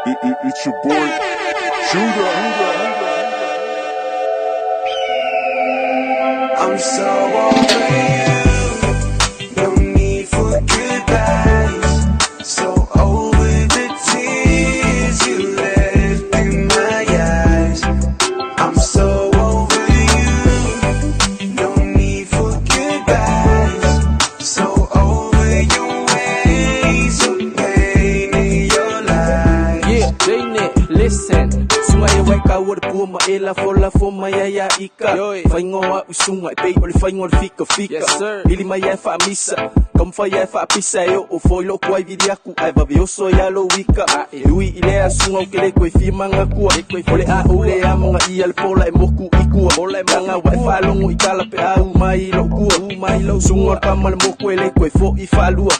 It's your boy, Shooter. I'm so over you. No need for goodbyes. So over the tears you left in my eyes. I'm so over you. No need for goodbyes. So over your ways of pain in your life. Yeah, J-Net, listen. Sungai wai ka wad pua ma ela for maya ika. Fai ngoa usungai pei oli fai ngol fika. Yes, sir. Ili maya fa misa. Kam fai fa pisa yo o foi lo kwai vidi aku ai va bioso ya lo wika. Lui ile asunga ukele koi fi manga kua. Ole a ole a manga ia le pola e moku ikua. Ole manga wai fa longo ikala pe au mai lo kua. Mai lo sunga kamal moku ele koi fo I fa lua.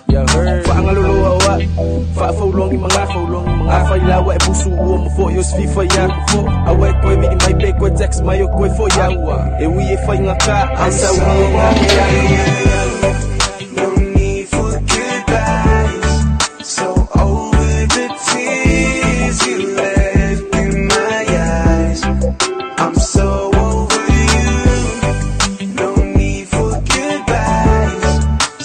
Fa ngalolo awa. Fa longi manga fa ila wa e busu uo mo fo yo sfifa ya fo. Awe koi vidi mai pe koi text mai yo koi fo ya. E wi e fa ngaka asa wi ngaka. No need for goodbyes. So over the tears you left in my eyes. I'm so over you. No need for goodbyes.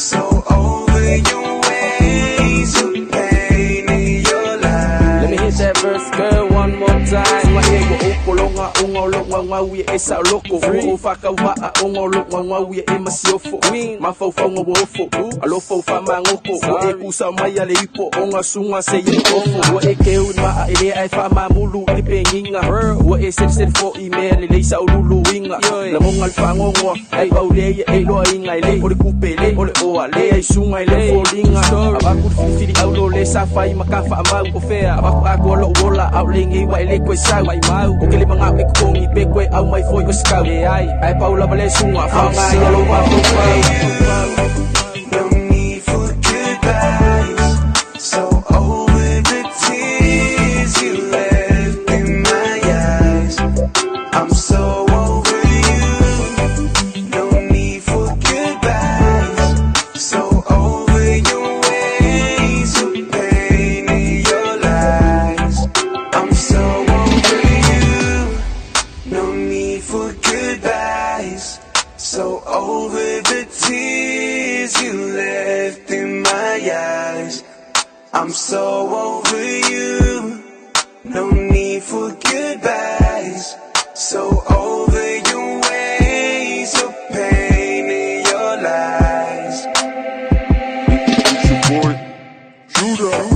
So over your ways of pain in your life. Let me hit that verse, girl, one more time. Nga ego ukolonga ungolonga ngawi esa loko. Ufaka wa ungolonga ngawi e masiofo. Mafaufa ngobofo. Alofo fa mangoko. Wo ekusa maya le ipo onga sunga se yofo. Wo ekeu ma ele ai fa mamulu ipenginga. Wo esel fo email le sa ululu winga. La mongal fa ngongwa ai baule e lo inga ile ole kupele ole oa le ai sunga ile folinga. Abaku fili aulo le sa fa makafa amau ko fea. Abaku agolo wola outlingi wa ile ko sa mai mau. Okele mga ekong ipekwe au mai foi oskau. Ai paula vale sunga fa ngai lo pa ko. No need for goodbyes. So over the tears you left in my eyes. I'm so over you. No need for goodbyes. So over your ways of pain in your lives. I'm so over you. No need for goodbyes. So over the tears you left in my eyes. I'm so over you. No need for goodbyes. So over your ways of pain in your lives. It's your boy, Shooter.